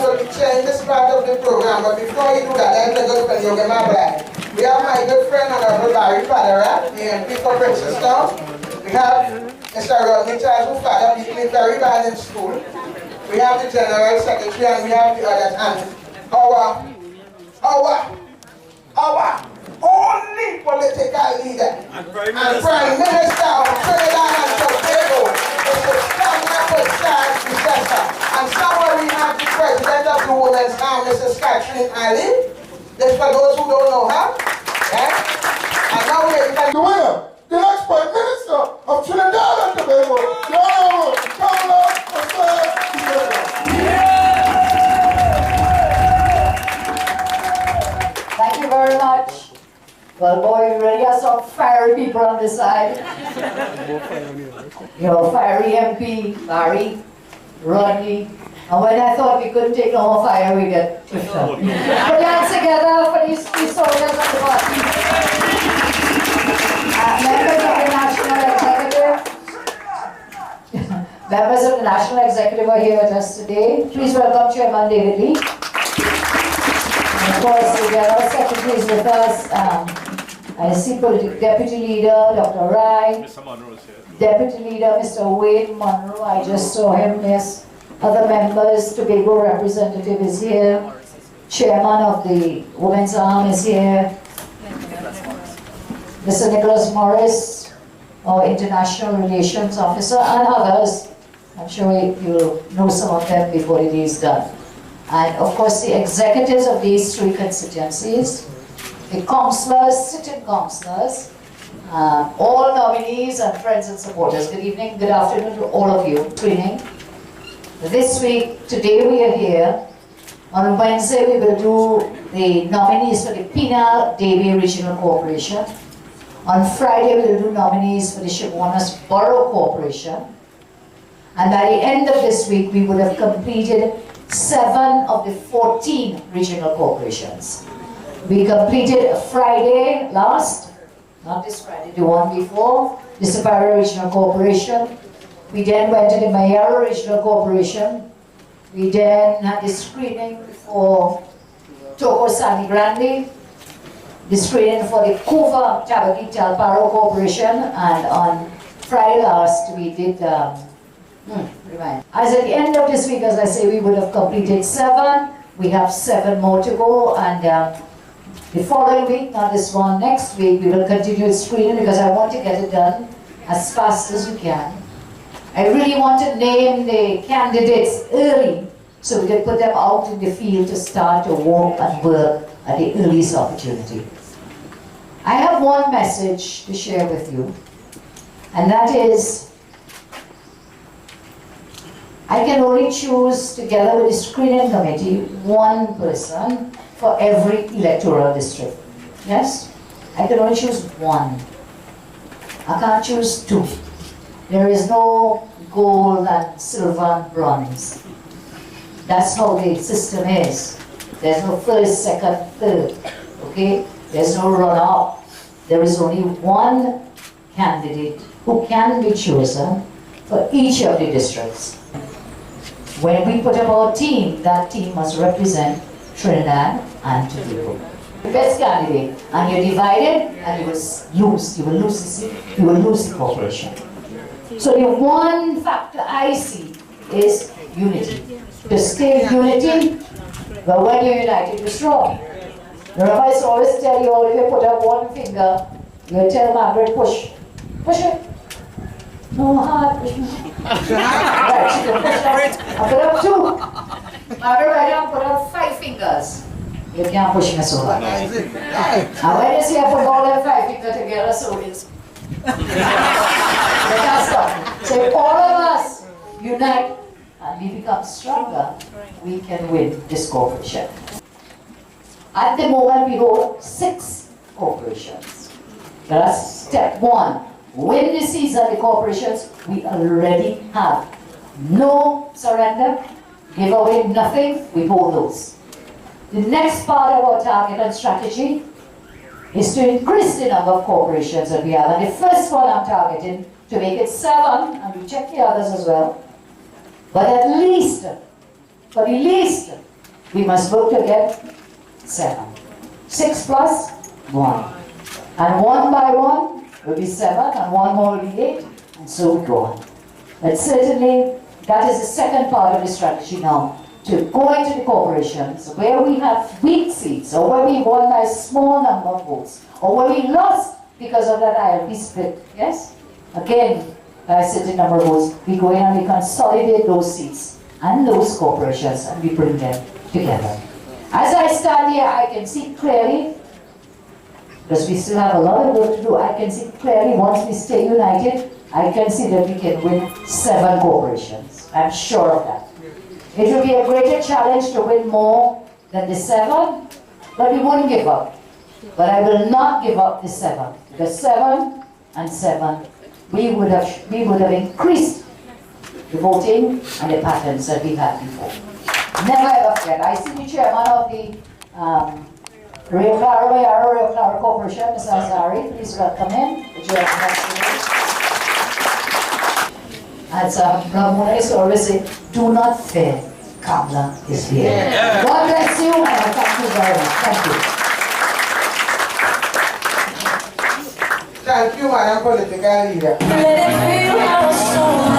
going to change this part of the program, but before you do that, let me go to your bride. We have my good friend, Honorable Barry Padera, the MP for Princess Town. We have Mr. Rodney Charles, who father beat me very bad in school. We have the General Secretary, and we have the others, and our only political leader and Prime Minister of Trinidad and Tobago, Mr. Kamla Persad Bissessar. And somewhere we have the President of the Women's Arm, Mrs. Catherine Ali. This for those who don't know her. And now we can the winner, the next Prime Minister of Trinidad and Tobago, the Honorable Kamla Persad Bissessar. Thank you very much. Well, boy, you really have some fiery people on this side. Your fiery MP, Barry, Rodney. And when I thought we couldn't take no more fire, we get pushed up. Put your hands together for these three soldiers on the party. Members of the National Executive. Members of the National Executive are here with us today. Please welcome Chairman David Lee. And of course, the General Secretary is with us. I see Deputy Leader Dr. Rai, Mr. Monroe is here. Deputy Leader Mr. Wayne Monroe, I just saw him, yes. Other members, Tobago representative is here. Chairman of the Women's Arm is here. Mr. Nicholas Morris, our International Relations Officer, and others. I'm sure you'll know some of them before the day is done. And of course the executives of these three constituencies, the councillors, sitting councillors, all nominees and friends and supporters. Good evening, good afternoon to all of you. Training. This week, today we are here. On Wednesday we will do the nominees for the Penal Davie Regional Corporation. On Friday we will do nominees for the Chaguanas Borough Corporation. And by the end of this week we would have completed 7 of the 14 regional corporations. We completed Friday last, not this Friday, the one before, the Superior Regional Corporation. We then went to the Mayara Regional Corporation. We then had the screening for Toco Sani Grande, the screening for the Kuva Tabaki Talparo Corporation, and on Friday last we did, as at the end of this week, as I say, we would have completed 7. We have 7 more to go, and the following week, not this one, next week, we will continue screening because I want to get it done as fast as we can. I really want to name the candidates early so we can put them out in the field to start to walk and work at the earliest opportunity. I have one message to share with you, and that is I can only choose, together with the screening committee, one person for every electoral district. Yes? I can only choose one. I can't choose 2. There is no gold and silver and bronze. That's how the system is. There's no first, second, third. Okay? There's no runoff. There is only one candidate who can be chosen for each of the districts. When we put up our team, that team must represent Trinidad and Tobago. The best candidate, and you're divided, and you will lose. You will lose the seat. You will lose the corporation. So the one factor I see is unity. To stay unity, but when you're united, you're strong. Remember, I always tell you all, if you put up one finger, you tell Margaret, push. Push it. No hard. Push it. Right, she can push up. I put up 2. Margaret, right now, put up 5 fingers. You can't push me so hard. And when you see I put all them 5 fingers together, so it's. You can't stop. So if all of us unite and we become stronger, we can win this corporation. At the moment, we hold 6 corporations. That's step 1. Win the season of the corporations we already have. No surrender, give away nothing, we hold those. The next part of our target and strategy is to increase the number of corporations that we have. And the first one I'm targeting to make it 7, and we check the others as well. But at least, for the least We must work to get 7. 6 plus 1. And 1 by 1 will be 7, and 1 more will be 8, and so we go on. But certainly, that is the second part of the strategy now, to go into the corporations where we have weak seats, or where we won by a small number of votes, or where we lost because of that ILP split, yes? Again, by a certain number of votes, we go in and we consolidate those seats and those corporations, and we bring them together. As I stand here, I can see clearly, because we still have a lot of work to do, I can see clearly once we stay united, I can see that we can win 7 corporations. I'm sure of that. It will be a greater challenge to win more than the 7, but we won't give up. But I will not give up the 7. The 7 and 7, we would have increased the voting and the patterns that we had before. Never ever forget. I see the chairman of the Rio Claro Corporation, Mr. Azari. Please welcome him. As Ramona is always saying, do not fear, Kamla is here. Yeah. God bless you, and I thank you very much. Thank you. Thank you, Madam Political Leader. Let it feel our soul.